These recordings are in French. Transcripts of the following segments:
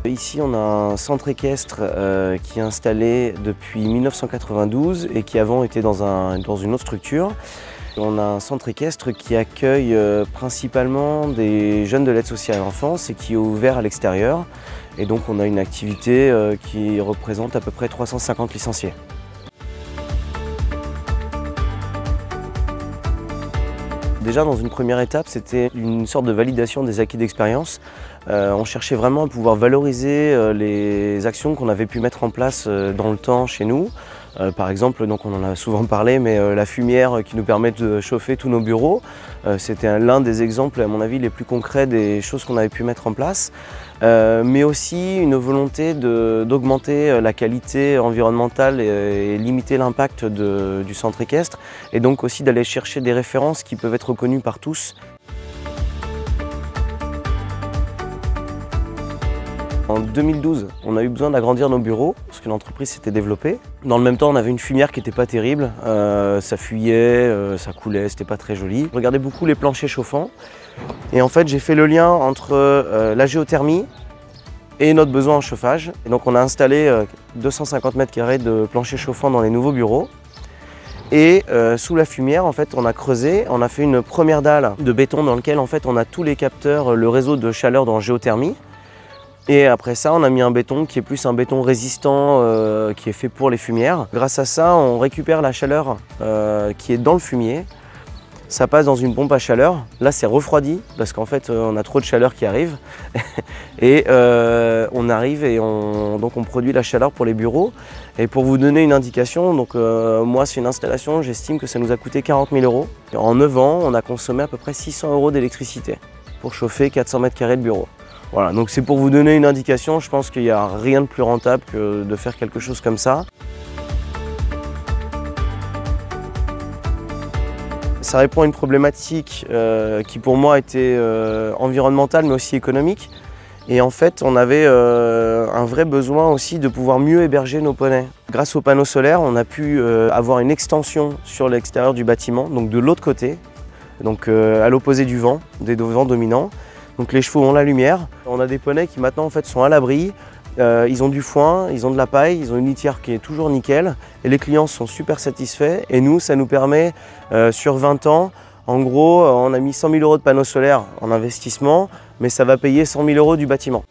Ici, on a un centre équestre qui est installé depuis 1992 et qui avant était dans une autre structure. On a un centre équestre qui accueille principalement des jeunes de l'aide sociale à l'enfance et qui est ouvert à l'extérieur. Et donc on a une activité qui représente à peu près 350 licenciés. Déjà dans une première étape, c'était une sorte de validation des acquis d'expérience. On cherchait vraiment à pouvoir valoriser les actions qu'on avait pu mettre en place dans le temps chez nous. Par exemple, donc on en a souvent parlé, mais la fumière qui nous permet de chauffer tous nos bureaux, c'était l'un des exemples, à mon avis, les plus concrets des choses qu'on avait pu mettre en place. Mais aussi une volonté d'augmenter la qualité environnementale et limiter l'impact du centre équestre, et donc aussi d'aller chercher des références qui peuvent être reconnues par tous. En 2012, on a eu besoin d'agrandir nos bureaux parce que l'entreprise s'était développée. Dans le même temps, on avait une fumière qui n'était pas terrible, ça fuyait, ça coulait, c'était pas très joli. Je regardais beaucoup les planchers chauffants et en fait j'ai fait le lien entre la géothermie et notre besoin en chauffage. Et donc on a installé 250 mètres carrés de planchers chauffants dans les nouveaux bureaux. Et sous la fumière, en fait, on a creusé, on a fait une première dalle de béton dans laquelle en fait, on a tous les capteurs, le réseau de chaleur dans géothermie. Et après ça, on a mis un béton qui est plus un béton résistant qui est fait pour les fumières. Grâce à ça, on récupère la chaleur qui est dans le fumier. Ça passe dans une pompe à chaleur. Là, c'est refroidi parce qu'en fait, on a trop de chaleur qui arrive. Et on arrive et donc on produit la chaleur pour les bureaux. Et pour vous donner une indication, donc moi, c'est une installation, j'estime que ça nous a coûté 40 000 €. En 9 ans, on a consommé à peu près 600 € d'électricité pour chauffer 400 mètres carrés de bureau. Voilà, donc c'est pour vous donner une indication, je pense qu'il n'y a rien de plus rentable que de faire quelque chose comme ça. Ça répond à une problématique qui pour moi était environnementale mais aussi économique. Et en fait, on avait un vrai besoin aussi de pouvoir mieux héberger nos poneys. Grâce aux panneaux solaires, on a pu avoir une extension sur l'extérieur du bâtiment, donc de l'autre côté, donc à l'opposé du vent, des vents dominants. Donc les chevaux ont la lumière. On a des poneys qui maintenant en fait sont à l'abri. Ils ont du foin, ils ont de la paille, ils ont une litière qui est toujours nickel. Et les clients sont super satisfaits. Et nous, ça nous permet sur 20 ans, en gros, on a mis 100 000 € de panneaux solaires en investissement, mais ça va payer 100 000 € du bâtiment.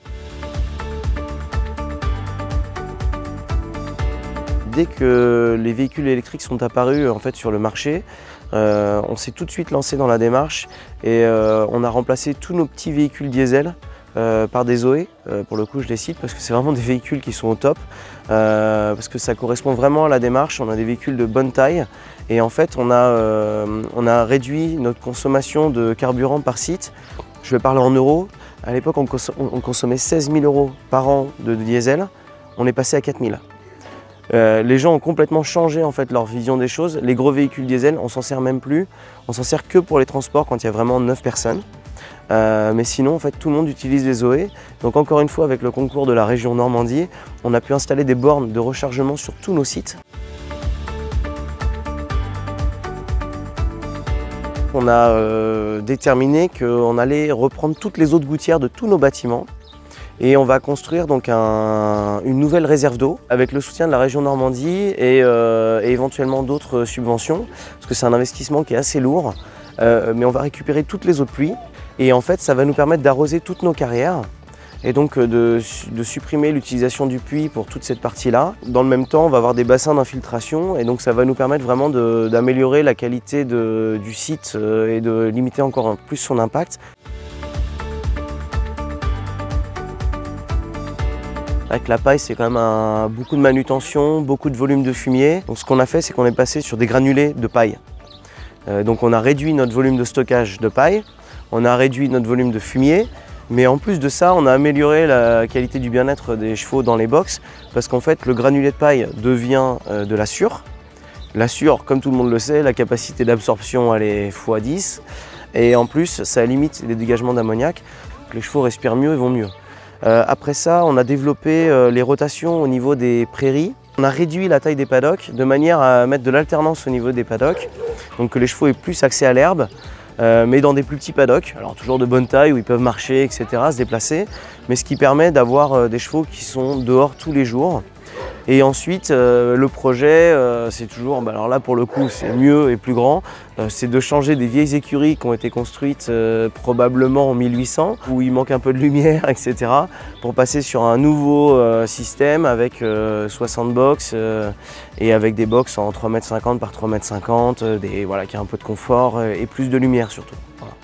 Dès que les véhicules électriques sont apparus en fait, sur le marché, on s'est tout de suite lancé dans la démarche et on a remplacé tous nos petits véhicules diesel par des Zoé. Pour le coup, je les cite parce que c'est vraiment des véhicules qui sont au top, parce que ça correspond vraiment à la démarche. On a des véhicules de bonne taille et en fait, on a réduit notre consommation de carburant par site. Je vais parler en euros. À l'époque, on consommait 16 000 € par an de diesel. On est passé à 4 000. Les gens ont complètement changé en fait leur vision des choses. Les gros véhicules diesel, on s'en sert même plus. On s'en sert que pour les transports quand il y a vraiment 9 personnes. Mais sinon, en fait, tout le monde utilise les Zoé. Donc encore une fois, avec le concours de la région Normandie, on a pu installer des bornes de rechargement sur tous nos sites. On a déterminé qu'on allait reprendre toutes les eaux de gouttière de tous nos bâtiments. Et on va construire donc une nouvelle réserve d'eau avec le soutien de la région Normandie et éventuellement d'autres subventions, parce que c'est un investissement qui est assez lourd, mais on va récupérer toutes les eaux de pluie et en fait ça va nous permettre d'arroser toutes nos carrières et donc de supprimer l'utilisation du puits pour toute cette partie-là. Dans le même temps, on va avoir des bassins d'infiltration et donc ça va nous permettre vraiment d'améliorer la qualité du site et de limiter encore plus son impact. Avec la paille, c'est quand même beaucoup de manutention, beaucoup de volume de fumier. Donc ce qu'on a fait, c'est qu'on est passé sur des granulés de paille. Donc on a réduit notre volume de stockage de paille, on a réduit notre volume de fumier, mais en plus de ça, on a amélioré la qualité du bien-être des chevaux dans les box, parce qu'en fait, le granulé de paille devient de la sûre. La sûre, comme tout le monde le sait, la capacité d'absorption, elle est x10. Et en plus, ça limite les dégagements d'ammoniac. Les chevaux respirent mieux et vont mieux. Après ça, on a développé les rotations au niveau des prairies. On a réduit la taille des paddocks de manière à mettre de l'alternance au niveau des paddocks, donc que les chevaux aient plus accès à l'herbe. mais dans des plus petits paddocks, alors toujours de bonne taille où ils peuvent marcher, etc., se déplacer, mais ce qui permet d'avoir des chevaux qui sont dehors tous les jours. Et ensuite, le projet, c'est toujours, alors là pour le coup c'est mieux et plus grand, c'est de changer des vieilles écuries qui ont été construites probablement en 1800, où il manque un peu de lumière, etc., pour passer sur un nouveau système avec 60 box et avec des box en 3,50 m par 3,50 m, voilà, qui a un peu de confort et plus de lumière surtout. Voilà.